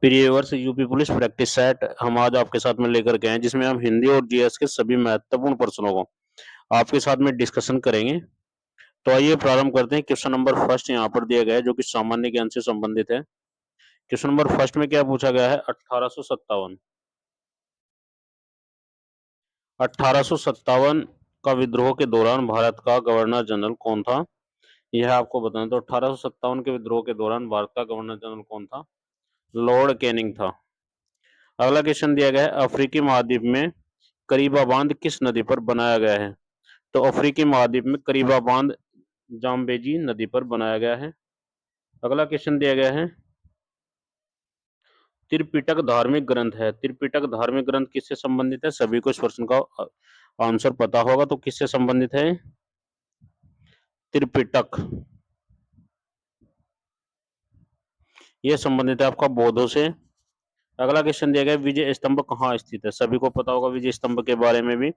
प्रिय वर्ष UP police practice set हम आज आपके साथ में लेकर के हैं, जिसमें हम हिंदी और जीएस के सभी महत्वपूर्ण प्रश्नों को आपके साथ में डिस्कशन करेंगे। तो आइए प्रारंभ करते हैं। क्वेश्चन नंबर फर्स्ट यहाँ पर दिया गया है, जो कि सामान्य ज्ञान से संबंधित है। क्वेश्चन नंबर फर्स्ट में क्या पूछा गया है? 1857 का विद्रोह के दौरान भारत का गवर्नर जनरल कौन था? यह आपको बताना। तो 1857 के विद्रोह के दौरान भारत का गवर्नर जनरल कौन था? लॉर्ड कैनिंग था। अगला क्वेश्चन दिया गया है, अफ्रीकी महाद्वीप में करीबा बांध किस नदी पर बनाया गया है? तो अफ्रीकी महाद्वीप में करीबा बांध जाम्बेजी नदी पर बनाया गया है। अगला क्वेश्चन दिया गया है, त्रिपिटक धार्मिक ग्रंथ है। त्रिपिटक धार्मिक ग्रंथ किससे संबंधित है? सभी को इस प्रश्न का आंसर पता होगा। तो किससे संबंधित है त्रिपिटक? यह संबंधित है आपका बौद्धों से। अगला क्वेश्चन दिया गया, विजय स्तंभ कहाँ स्थित है? सभी को पता होगा विजय स्तंभ के बारे में भी।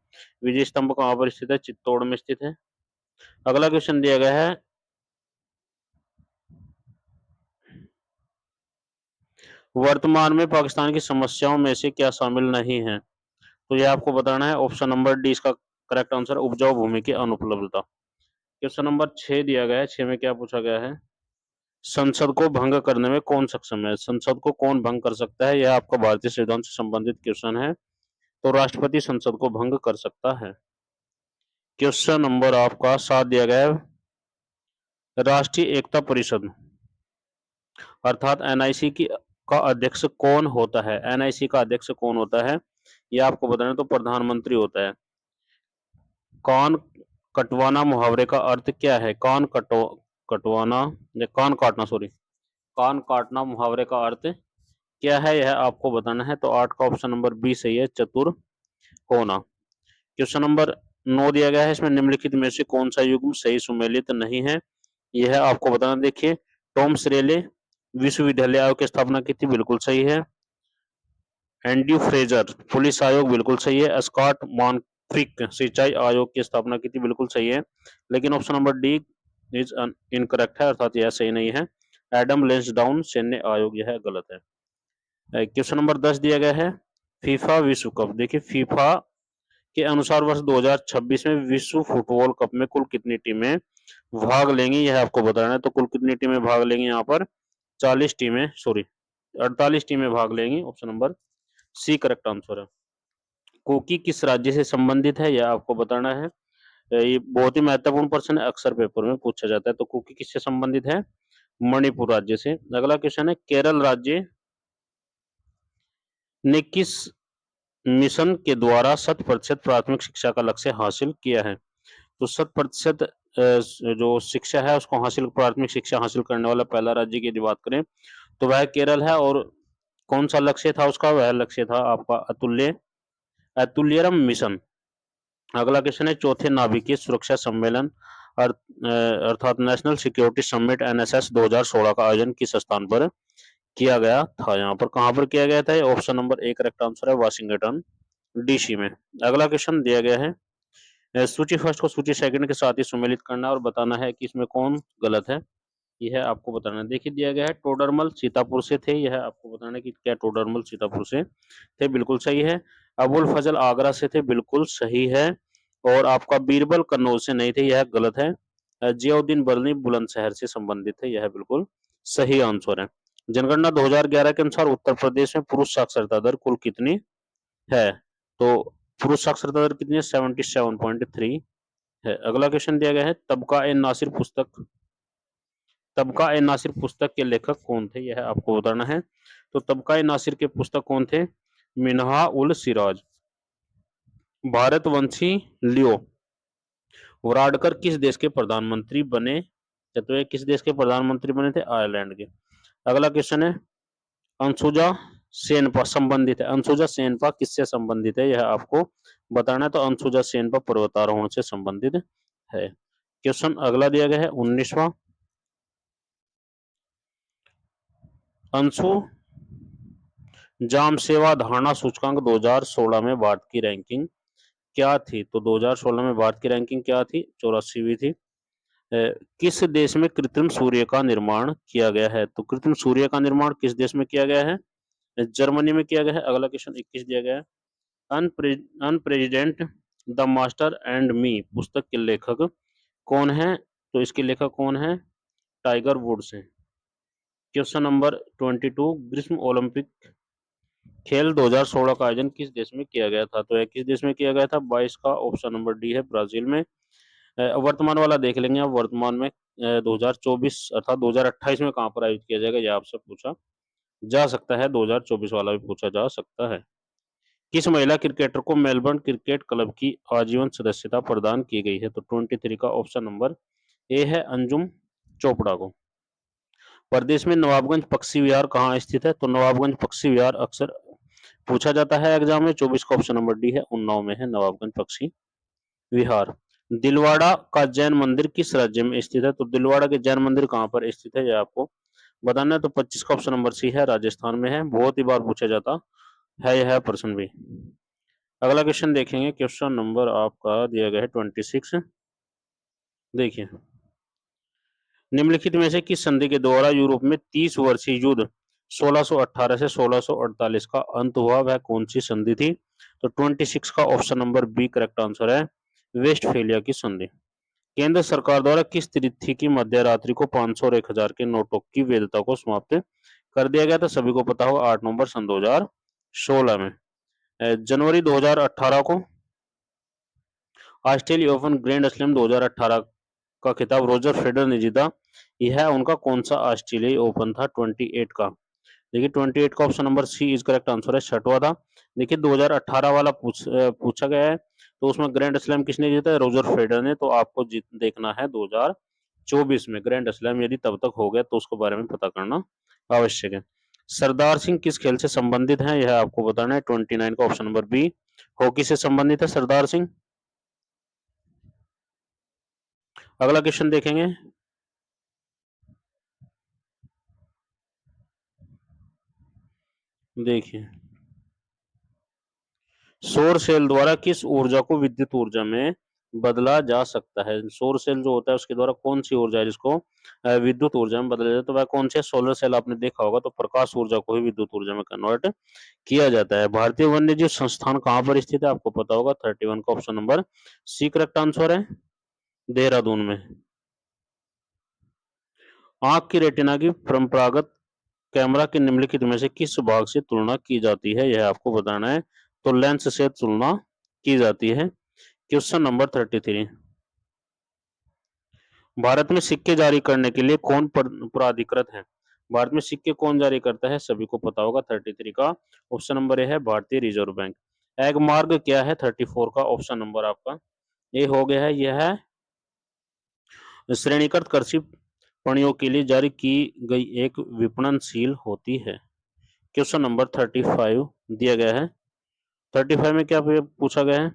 विजय स्तंभ कहाँ पर स्थित है? चित्तौड़ में स्थित है। अगला क्वेश्चन दिया गया है, वर्तमान में पाकिस्तान की समस्याओं में से क्या शामिल नहीं है? तो यह आपको बताना है। ऑप्शन नंबर डी इसका करेक्ट आंसर, उपजाऊ भूमि की अनुपलब्धता। क्वेश्चन नंबर 6 दिया गया है। 6 में क्या पूछा गया है? संसद को भंग करने में कौन सक्षम है? संसद को कौन भंग कर सकता है? यह आपका भारतीय संविधान से संबंधित क्वेश्चन है। तो राष्ट्रपति संसद को भंग कर सकता है। क्वेश्चन नंबर आपका 7 दिया गया है, राष्ट्रीय एकता परिषद अर्थात एनआईसी की का अध्यक्ष कौन होता है? एनआईसी का अध्यक्ष कौन होता है? यह आपको बताना। तो प्रधानमंत्री होता है। कान कटवाना मुहावरे का अर्थ क्या है? कटवाना या कान काटना, सॉरी, कान काटना मुहावरे का अर्थ क्या है? यह आपको बताना है। तो 8 का ऑप्शन नंबर बी सही है, चतुर होना। क्वेश्चन नंबर 9 दिया गया है, इसमें निम्नलिखित में से कौन सा युग्म सही सुमेलित नहीं है? यह आपको बताना। देखिए, टॉमस रेले विश्वविद्यालय आयोग की स्थापना की थी, बिल्कुल सही है। एंड्रयू फ्रेजर पुलिस आयोग, बिल्कुल सही है। स्कॉट मॉन्क्रिक सिंचाई आयोग की स्थापना की थी, बिल्कुल सही है। लेकिन option number D is incorrect है, अर्थात यह सही नहीं है। एडम लेंसडाउन सैन्य आयोग, यह गलत है। क्वेश्चन नंबर 10 दिया गया है, फीफा विश्व कप। देखिए, फीफा के अनुसार वर्ष 2026 में विश्व फुटबॉल कप में कुल कितनी टीमें भाग लेंगी? यह आपको बताना है। तो कुल कितनी टीमें भाग लेंगी? यहाँ पर 40 टीमें, सॉरी 48 टीमें भाग लेंगी। Option number C correct answer है। कुकी किस राज्य से संबंधित है? यह आपको बताना है। ये बहुत ही महत्वपूर्ण प्रश्न है, अक्सर पेपर में पूछा जाता है। तो कुकी किससे संबंधित है? मणिपुर राज्य से। अगला क्वेश्चन है, केरल राज्य ने किस मिशन के द्वारा 100% प्राथमिक शिक्षा का लक्ष्य हासिल किया है? तो 100% जो शिक्षा है उसको हासिल, प्राथमिक शिक्षा हासिल करने वाला पहला राज्य की यदि बात करें तो वह केरल है। और कौन सा लक्ष्य था उसका? वह लक्ष्य था आपका अतुल्यरम मिशन। अगला क्वेश्चन है, चौथे नाभिकीय सुरक्षा सम्मेलन अर्थात नेशनल सिक्योरिटी समिट एनएसएस 2016 का आयोजन किस स्थान पर किया गया था? यहाँ पर कहाँ पर किया गया था? Option number A correct answer है, वाशिंगटन डीसी में। अगला क्वेश्चन दिया गया है, सूची फर्स्ट को सूची सेकंड के साथ ही सम्मिलित करना और बताना है कि इसमें कौन गलत है। यह आपको बताना है। देखिए, दिया गया है टोडरमल सीतापुर से थे। यह आपको बताना है कि क्या टोडरमल सीतापुर से थे, बिल्कुल सही है। अबुल फजल आगरा से थे, बिल्कुल सही है। और आपका बीरबल कन्नौज से नहीं थे, यह गलत है। जियाउद्दीन बरनी बुलंदशहर से संबंधित थे, यह बिल्कुल सही आंसर है। जनगणना 2011 के अनुसार उत्तर प्रदेश में पुरुष साक्षरता दर कुल कितनी है? तो पुरुष साक्षरता दर कितनी है? 77.3 है। अगला क्वेश्चन दिया गया है, तबका ए नासिर पुस्तक के लेखक कौन थे? यह आपको बताना है। तो तबका ए नासिर के पुस्तक कौन थे? मिन्हा उल सिराज। भारतवंशी लियो वराडकर किस देश के प्रधानमंत्री बने? तो ये किस देश के प्रधानमंत्री बने थे? आयरलैंड के। अगला क्वेश्चन है, अंशुजा सेनपा संबंधित है। अंशुजा सेनपा किससे संबंधित है? यह आपको बताना है। तो अंशुजा सेनपा पर्वतारोहण से संबंधित है। क्वेश्चन अगला दिया गया है 19वां, अंशु जाम सेवा धारणा सूचकांक 2016 में भारत की रैंकिंग क्या थी? तो 2016 में भारत की रैंकिंग क्या थी? 84वीं थी। किस देश में कृत्रिम सूर्य का निर्माण किया गया है? तो कृत्रिम सूर्य का निर्माण किस देश में किया गया है? जर्मनी में किया गया है। अगला क्वेश्चन 21 दिया गया है, unprecedented the master and me पुस्तक के लेखक कौन है? तो इसके लेखक कौन है? टाइगर वुड्स हैं। क्वेश्चन नंबर 22, ग्रीष्म ओलंपिक खेल 2016 का आयोजन किस देश में किया गया था? तो यह किस देश में किया गया था? 22 का ऑप्शन नंबर डी है, ब्राजील में। वर्तमान वाला देख लेंगे अब। वर्तमान में 2024 अर्थात 2028 में कहाँ पर आयोजित किया जाएगा, यह आपसे पूछा जा सकता है। 2024 वाला भी पूछा जा सकता है। किस महिला क्रिकेटर को मेलबर्न क्रिकेट क्लब की आजीवन सदस्यता प्रदान की गई है? तो 23 का ऑप्शन नंबर ए है, अंजुम चोपड़ा को। प्रदेश में नवाबगंज पक्षी विहार कहाँ स्थित है? तो नवाबगंज पक्षी विहार अक्सर पूछा जाता है एग्जाम में। 24 का ऑप्शन नंबर डी है, उन्नाव में है नवाबगंज पक्षी विहार। दिलवाड़ा का जैन मंदिर किस राज्य में स्थित है? तो दिलवाड़ा के जैन मंदिर कहाँ पर स्थित है, यह आपको बताना है। तो 25 का ऑप्शन नंबर सी है, राजस्थान में है। बहुत ही बार पूछा जाता है यह प्रश्न भी। अगला क्वेश्चन देखेंगे, क्वेश्चन नंबर आपका दिया गया है 26। देखिए, निम्नलिखित में से किस संधि के द्वारा यूरोप में 30 वर्षीय युद्ध 1618 से 1648 का अंत हुआ, वह कौन सी संधि थी? तो 26 का option number B correct answer है, वेस्टफेलिया की संधि। केंद्र सरकार द्वारा किस तिथि की मध्य रात्रि को 500 और 1000 के नोटों की वैधता को समाप्त कर दिया गया था? सभी को पता होगा, 8 नवंबर सन 2016 में। जनवरी 2018 को ऑस्ट्रेलिया ओपन ग्रैंड स्लैम 2018 का खिताब रोजर फेडरर ने जीता। यह उनका कौन सा ऑस्ट्रेलियाई ओपन था? 28 का। देखिए, 28 का option number C is correct answer है, छठवां था। देखिए, 2018 वाला पूछा गया है, तो उसमें ग्रैंड स्लैम किसने जीता है? रोजर फेडरर ने। तो आपको देखना है 2024 में ग्रैंड स्लैम यदि तब तक हो गया तो उसके बारे में पता करना आवश्यक है। सरदार सिंह किस खेल से संबंधित हैं, यह आपको बताना है। 29 का ऑप्शन नंबर बी, हॉकी से संबंधित है सरदार सिंह। अगला क्वेश्चन देखेंगे, देखिए, सौर सेल द्वारा किस ऊर्जा को विद्युत ऊर्जा में बदला जा सकता है? सौर सेल जो होता है उसके द्वारा कौन सी ऊर्जा है जिसको विद्युत ऊर्जा में बदला जाए, तो वह कौन सी है? Solar cell. आपने देखा होगा, तो प्रकाश ऊर्जा को ही विद्युत ऊर्जा में कन्वर्ट किया जाता है। भारतीय वन्यजीव संस्थान कहाँ पर स्थित है? आपको पता होगा, 31 का option number C correct answer है, देहरादून में। आंख की रेटिना की परंपरागत कैमरा के निम्नलिखित में से किस भाग से तुलना की जाती है, यह आपको बताना है। तो लेंस से तुलना की जाती है। क्वेश्चन नंबर 33, भारत में सिक्के जारी करने के लिए कौन प्राधिकृत है? भारत में सिक्के कौन जारी करता है? सभी को पता होगा, 33 का ऑप्शन नंबर ए है, भारतीय रिजर्व बैंक। एग मार्ग क्या है? 34 का ऑप्शन नंबर आपका ए हो गया है। यह है श्रेणीकृत कृषि पणियों के लिए जारी की गई एक विपणनशील होती है। क्वेश्चन नंबर 35 दिया गया है। 35 में क्या पूछा गया है?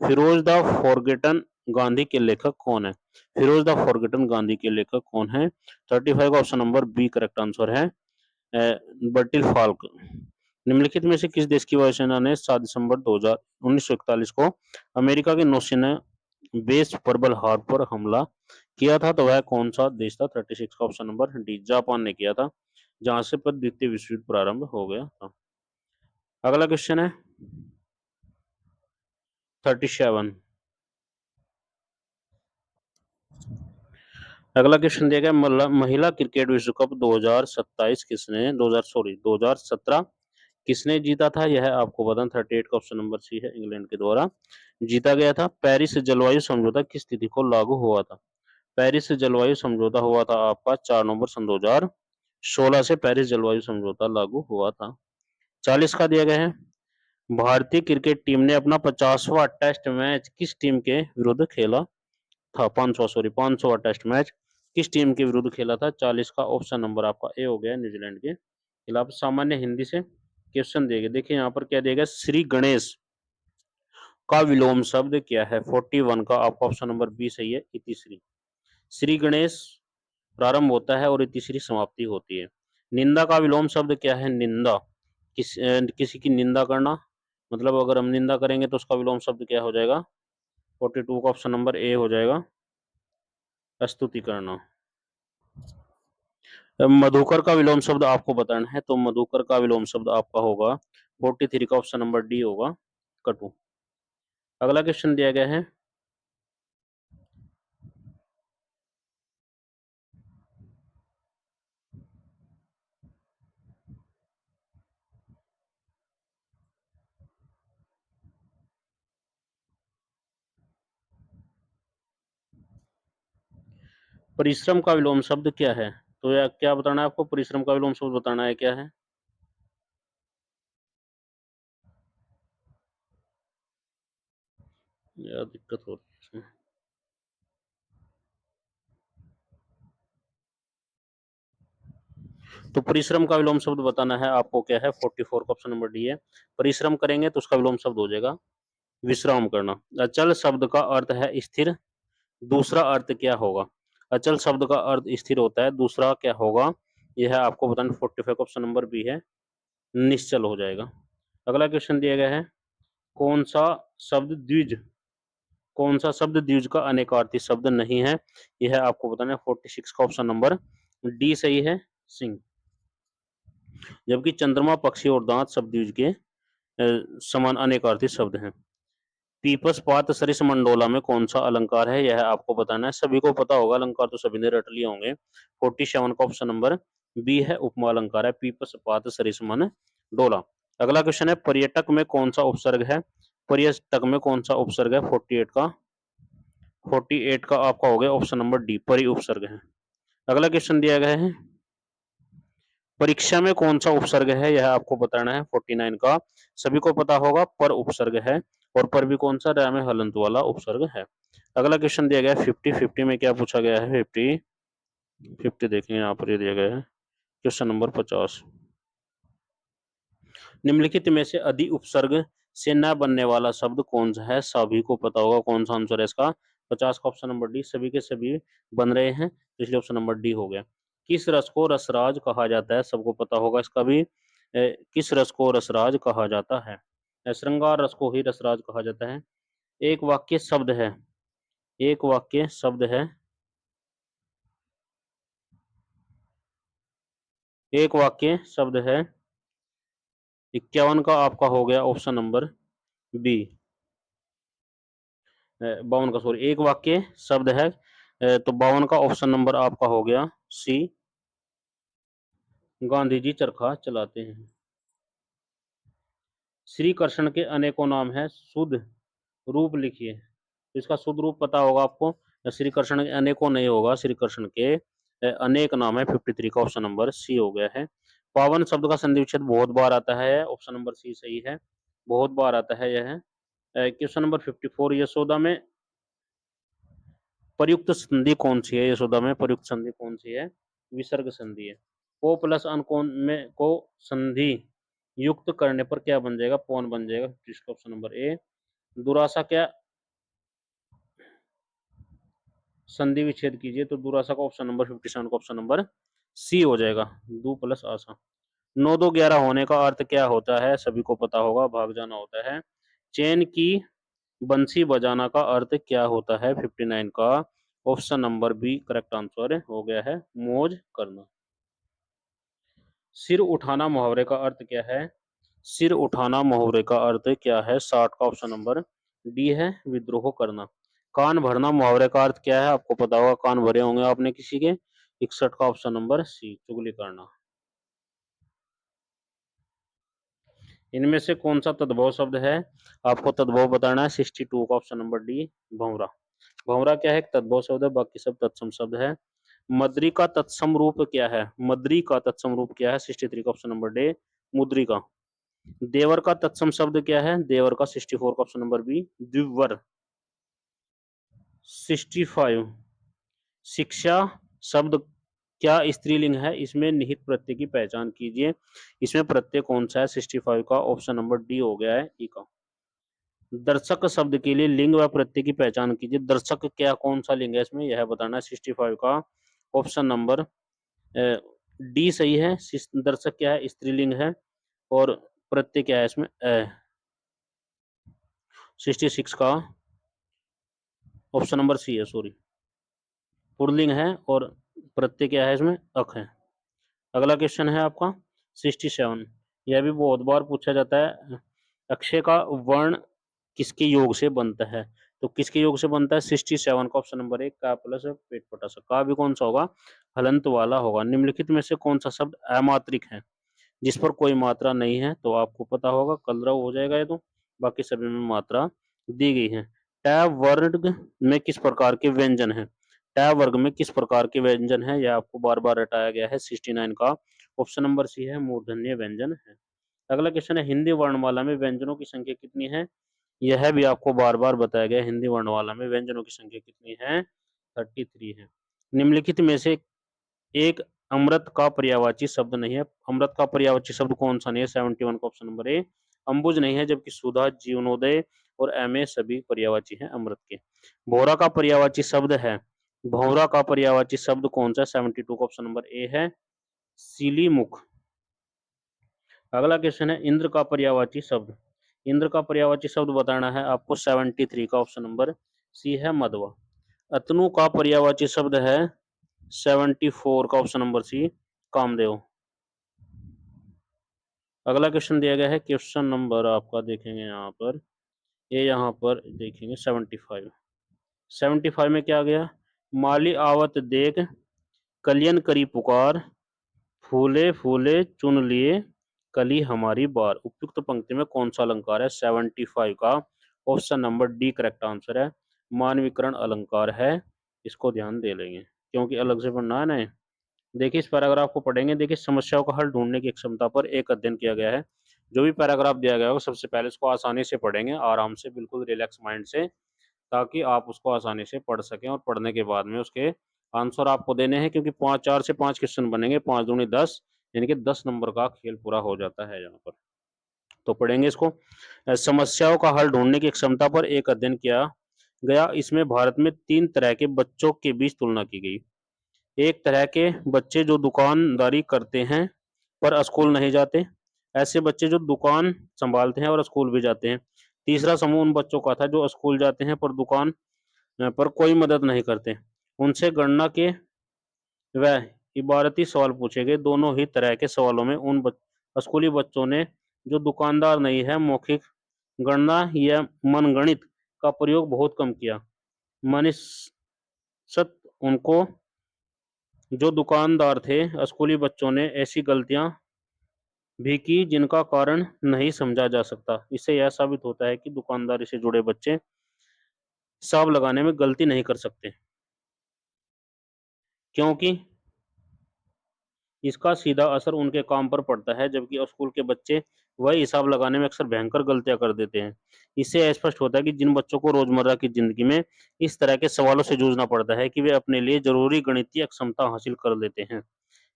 फिरोज द फॉरगेटन गांधी के लेखक कौन है? फिरोज द फॉरगेटन गांधी के लेखक कौन है? 35 का option number B correct answer है, बर्टिल फाल्क। निम्नलिखित में से किस देश की वायुसेना ने 7 दिसंबर 1941 को अमेरिका की नौसेना बेस पर्ल हार्बर पर हमला किया था? तो वह कौन सा देश था? 36 का ऑप्शन नंबर डी, जापान ने किया था, जहां से पर द्वितीय विश्व युद्ध प्रारंभ हो गया था। अगला क्वेश्चन है 37। अगला क्वेश्चन दिया गया, महिला क्रिकेट विश्व कप 2027 किसने 2000 सॉरी 2017 किसने जीता था? यह आपको बताना। 38 का ऑप्शन नंबर सी है, इंग्लैंड के द्वारा जीता गया था। पेरिस जलवायु समझौता किस तिथि को लागू हुआ था? पेरिस जलवायु समझौता हुआ था आपका 4 नवंबर सन 2016 से पेरिस जलवायु समझौता लागू हुआ था। 40 का दिया गया है, भारतीय क्रिकेट टीम ने अपना 50वां टेस्ट मैच किस टीम के विरुद्ध खेला था? 500वां टेस्ट मैच किस टीम के विरुद्ध खेला था? 40 का ऑप्शन नंबर आपका ए हो गया, न्यूजीलैंड के खिलाफ। सामान्य हिंदी से क्वेश्चन देगा। देखिए, यहाँ पर क्या देगा, श्री गणेश का विलोम शब्द क्या है? 41 का आपका ऑप्शन नंबर बी सही है, इतिश्री। श्री गणेश प्रारंभ होता है और इतिश्री समाप्ति होती है। निंदा का विलोम शब्द क्या है? निंदा किसी की निंदा करना, मतलब अगर हम निंदा करेंगे तो उसका विलोम शब्द क्या हो जाएगा? 42 का ऑप्शन नंबर ए हो जाएगा, स्तुति करना। मधुकर का विलोम शब्द आपको बताना है, तो मधुकर का विलोम शब्द आपका होगा 43 का ऑप्शन नंबर डी होगा, कटु। अगला क्वेश्चन दिया गया है, परिश्रम का विलोम शब्द क्या है? तो या क्या बताना है आपको, परिश्रम का विलोम शब्द बताना है, क्या है? यार दिक्कत हो रही है। तो परिश्रम का विलोम शब्द बताना है आपको, क्या है? 44 का ऑप्शन नंबर डी है। परिश्रम करेंगे तो उसका विलोम शब्द हो जाएगा विश्राम करना। अचल शब्द का अर्थ है स्थिर, दूसरा अर्थ क्या होगा? अचल शब्द का अर्थ स्थिर होता है, दूसरा क्या होगा? यह है आपको बताना। 45 का ऑप्शन नंबर बी है, निश्चल हो जाएगा। अगला क्वेश्चन दिया गया है, कौन सा शब्द द्विज कौन सा शब्द द्विज का अनेकार्थी शब्द नहीं है? यह है आपको बताना है। 46 का ऑप्शन नंबर डी सही है, सिंह। जबकि चंद्रमा, पक्षी और दांत शब्द द्विज के समान अनेकार्थी शब्द हैं। पीपस पात सरिस मंडोला में कौन सा अलंकार है? यह आपको बताना है। सभी को पता होगा, अलंकार तो सभी ने रट लिए होंगे। 47 का ऑप्शन नंबर बी है, उपमा अलंकार है, पीपस पात सरिस मन डोला। अगला क्वेश्चन है, पर्यटक में कौन सा उपसर्ग है? पर्यटक में कौन सा उपसर्ग है? 48 का आपका हो गया ऑप्शन नंबर डी, परि उपसर्ग है। अगला क्वेश्चन दिया गया है, परीक्षा में कौन सा उपसर्ग है? यह आपको बताना है। 49 का सभी को पता होगा, पर उपसर्ग है। और पर भी कौन सा? रैम हलंत वाला उपसर्ग है। अगला क्वेश्चन दिया गया है 50 में क्या पूछा गया है? 50 देखेंगे यहाँ पर, ये दिया गया है क्वेश्चन नंबर 50। निम्नलिखित में से अधि उपसर्ग से न बनने वाला शब्द कौन सा है? सभी को पता होगा कौन सा आंसर है इसका। 50 का ऑप्शन नंबर डी, सभी के सभी बन रहे हैं, तो इसलिए ऑप्शन नंबर डी हो गया। किस रस को रसराज कहा जाता है? सबको पता होगा इसका भी। किस रस को रसराज कहा जाता है? श्रृंगार रस को ही रसराज कहा जाता है। एक वाक्य शब्द है एक वाक्य शब्द है एक वाक्य शब्द है 51 का आपका हो गया ऑप्शन नंबर बी। 52 का, सॉरी, एक वाक्य शब्द है, तो 52 का ऑप्शन नंबर आपका हो गया सी, गांधी जी चरखा चलाते हैं। श्री कृष्ण के अनेकों नाम है, शुद्ध रूप लिखिए। तो इसका शुद्ध रूप पता होगा आपको। श्री कृष्ण के अनेकों नहीं होगा, श्री कृष्ण के अनेक नाम है। 53 का ऑप्शन नंबर सी हो गया है। पावन शब्द का संधि विच्छेद बहुत बार आता है, ऑप्शन नंबर सी सही है, बहुत बार आता है यह। क्वेश्चन नंबर 54, यशोदा में प्रयुक्त संधि कौन सी है? यशोदा में प्रयुक्त संधि कौन सी है? विसर्ग संधि है। को प्लस अन को संधि युक्त करने पर क्या बन जाएगा? पौन बन जाएगा। इसका ऑप्शन नंबर ए। दुराशा क्या संधि विच्छेद कीजिए, तो दुराशा का ऑप्शन नंबर 57 का ऑप्शन नंबर सी हो जाएगा, दो प्लस आशा। 9 2 11 होने का अर्थ क्या होता है? सभी को पता होगा, भाग जाना होता है। चैन की बंसी बजाना का अर्थ क्या होता है? 59 का option number B correct answer हो गया है, मौज करना। सिर उठाना मुहावरे का अर्थ क्या है? सिर उठाना मुहावरे का अर्थ क्या है? 60 का ऑप्शन नंबर डी है, विद्रोह करना। कान भरना मुहावरे का अर्थ क्या है? आपको पता होगा, कान भरे होंगे आपने किसी के। 61 का ऑप्शन नंबर सी, चुगली करना। इनमें से कौन सा तद्भव शब्द है? आपको तद्भव बताना है। 62 का ऑप्शन नंबर डी, भंवरा। भंवरा क्या है? तद्भव शब्द है, बाकी सब तत्सम शब्द है। मद्री का तत्सम रूप क्या है? मद्री का तत्सम रूप क्या है? 63 का ऑप्शन नंबर डी, मुद्रिका। देवर का तत्सम शब्द क्या है? देवर का 64 का ऑप्शन नंबर बी, द्विवर। 65, शिक्षा शब्द क्या स्त्रीलिंग है? इसमें निहित प्रत्यय की पहचान कीजिए। इसमें प्रत्यय कौन सा है? 65 का ऑप्शन नंबर डी हो गया है, ई का। दर्शक शब्द के लिए लिंग व प्रत्यय की पहचान कीजिए। दर्शक क्या कौन सा लिंग है इसमें? यह बताना है। 65 का ऑप्शन नंबर डी सही है। दर्शक क्या है? स्त्रीलिंग है। और प्रत्यय क्या है इसमें? 66 का ऑप्शन नंबर सी है, सॉरी, पुल्लिंग है। और प्रत्यय क्या है इसमें? अक है। अगला क्वेश्चन है आपका 67। यह भी बहुत बार पूछा जाता है। अक्षय का वर्ण किसके योग से बनता है? तो किसके योग से बनता है? 67 का ऑप्शन नंबर 1 का प्लस पेट पटा सा। का भी कौन सा होगा? हलंत वाला होगा। निम्नलिखित में से कौन सा शब्द अमात्रिक है जिस पर कोई मात्रा नहीं है? तो आपको पता होगा, कलरव हो जाएगा ये तो। बाकी सभी में मात्रा दी गई है। टै वर्ग में किस प्रकार के व्यंजन है? टै वर्ग में किस प्रकार के व्यंजन है? यह आपको बार बार रटाया गया है। 69 का ऑप्शन नंबर सी है, मूर्धन्य व्यंजन है। अगला क्वेश्चन है, हिंदी वर्णमाला में व्यंजनों की संख्या कितनी है? यह भी आपको बार बार बताया गया है। हिंदी वर्णमाला में व्यंजनों की संख्या कितनी है? 33 है। निम्नलिखित में से एक अमृत का पर्यायवाची शब्द नहीं है। अमृत का पर्यायवाची शब्द कौन सा नहीं है? 71 का ऑप्शन नंबर ए अंबुज नहीं है, जबकि सुधा, जीवनोदय और एमए सभी पर्यायवाची हैं अमृत के। भौरा का पर्यायवाची शब्द है। भौरा का पर्यायवाची शब्द कौन सा? 72 का ऑप्शन नंबर ए है, सिलीमुख। अगला क्वेश्चन है, इंद्र का पर्यायवाची शब्द। इंद्र का पर्यायवाची शब्द बताना है आपको। 73 का ऑप्शन नंबर सी है, मधवा। अतनु का पर्यायवाची शब्द है 74 का ऑप्शन नंबर सी, कामदेव। अगला क्वेश्चन दिया गया है, क्वेश्चन नंबर आपका देखेंगे यहाँ पर, ये यहाँ पर देखेंगे 75। 75 में क्या आ गया? माली आवत देख कलियन करी पुकार, फूले फूले चुन लिए कली हमारी बार। उपयुक्त पंक्ति में कौन सा अलंकार है? 75 का option number D correct answer है, मानवीकरण अलंकार है। इसको ध्यान दे लेंगे क्योंकि अलग से पढ़ना है ना। देखिए, इस पैराग्राफ को पढ़ेंगे। देखिए, समस्याओं का हल ढूंढने की क्षमता पर एक अध्ययन किया गया है। जो भी पैराग्राफ दिया गया होगा, सबसे पहले उसको आसानी से पढ़ेंगे, आराम से, बिल्कुल रिलैक्स माइंड से, ताकि आप उसको आसानी से पढ़ सकें। और पढ़ने के बाद में उसके आंसर आपको देने हैं, क्योंकि 4 से 5 क्वेश्चन बनेंगे, 5 दूनी 10, यानी कि 10 नंबर का खेल पूरा हो जाता है यहाँ पर। तो पढ़ेंगे इसको। समस्याओं का हल ढूंढने की क्षमता पर एक अध्ययन किया गया। इसमें भारत में 3 तरह के बच्चों के बीच तुलना की गई। एक तरह के बच्चे जो दुकानदारी करते हैं पर स्कूल नहीं जाते। ऐसे बच्चे जो दुकान संभालते हैं और स्कूल भी जाते हैं। तीसरा समूह उन बच्चों का था जो स्कूल जाते हैं पर दुकान पर कोई मदद नहीं करते। उनसे गणना के व इबारती सवाल पूछे गए। दोनों ही तरह के सवालों में उन स्कूली बच्चों ने जो दुकानदार नहीं है, मौखिक गणना या मनगणित का प्रयोग बहुत कम किया। मनिष्ठ उनको जो दुकानदार थे, स्कूली बच्चों ने ऐसी गलतियां भी की जिनका कारण नहीं समझा जा सकता। इससे यह साबित होता है कि दुकानदारी से जुड़े बच्चे हिसाब लगाने में गलती नहीं कर सकते, क्योंकि इसका सीधा असर उनके काम पर पड़ता है, जबकि स्कूल के बच्चे वही हिसाब लगाने में अक्सर भयंकर गलतियां कर देते हैं। इससे यह स्पष्ट होता है कि जिन बच्चों को रोजमर्रा की जिंदगी में इस तरह के सवालों से जूझना पड़ता है कि वे अपने लिए जरूरी गणितीय क्षमता हासिल कर लेते हैं।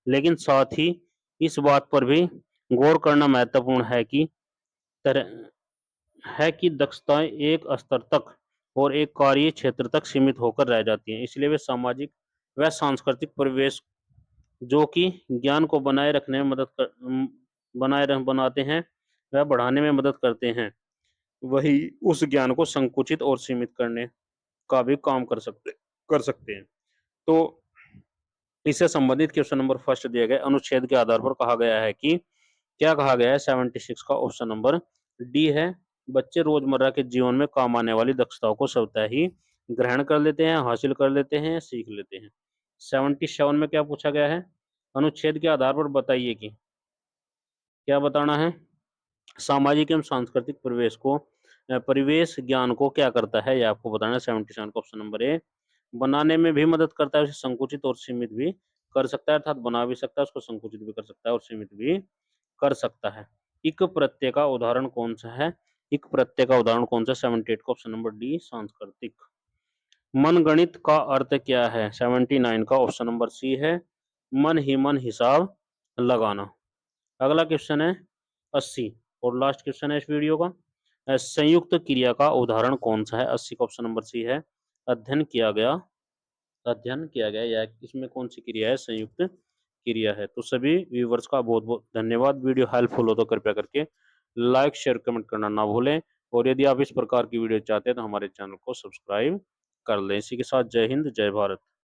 लेकिन साथ ही इस बात पर भी गौर करना महत्वपूर्ण है कि दक्षताएं एक स्तर तक और एक कार्य क्षेत्र तक सीमित होकर रह जाती हैं। इसलिए वे सामाजिक व सांस्कृतिक परिवेश जो कि ज्ञान को बनाते हैं वह बढ़ाने में मदद करते हैं, वही उस ज्ञान को संकुचित और सीमित करने का भी काम कर सकते हैं। तो इससे संबंधित क्वेश्चन नंबर फर्स्ट दिया गया अनुच्छेद के आधार पर कहा गया है कि, क्या कहा गया है? 76 का ऑप्शन नंबर डी है, बच्चे रोजमर्रा के जीवन में काम आने वाली दक्षताओं को स्वतः ही ग्रहण कर लेते हैं, हासिल कर लेते हैं, सीख लेते हैं। 77 में क्या पूछा गया है? अनुच्छेद के आधार पर बताइए कि क्या बताना है? सामाजिक एवं सांस्कृतिक परिवेश ज्ञान को क्या करता है, यह आपको बताना है। 77 का ऑप्शन नंबर ए बनाने में भी मदद करता है, उसे संकुचित और सीमित भी कर सकता है, अर्थात बना भी सकता है, उसको संकुचित भी कर सकता है और सीमित भी कर सकता है। इक प्रत्यय का उदाहरण कौन सा है? इक प्रत्यय का उदाहरण कौन सा? 78 का ऑप्शन नंबर डी, सांस्कृतिक। मनगणित का अर्थ क्या है? 79 का ऑप्शन नंबर सी है, मन ही मन हिसाब लगाना। अगला क्वेश्चन है 80 और लास्ट क्वेश्चन है इस वीडियो का। संयुक्त क्रिया का उदाहरण कौन सा है? 80 का ऑप्शन नंबर सी है, अध्ययन किया गया या इसमें कौन सी क्रिया है? संयुक्त क्रिया है। तो सभी व्यूवर्स का बहुत बहुत धन्यवाद। वीडियो हेल्पफुल हो तो कृपया करके लाइक शेयर कमेंट करना ना भूलें, और यदि आप इस प्रकार की वीडियो चाहते हैं तो हमारे चैनल को सब्सक्राइब कर लें। इसी के साथ जय हिंद, जय भारत।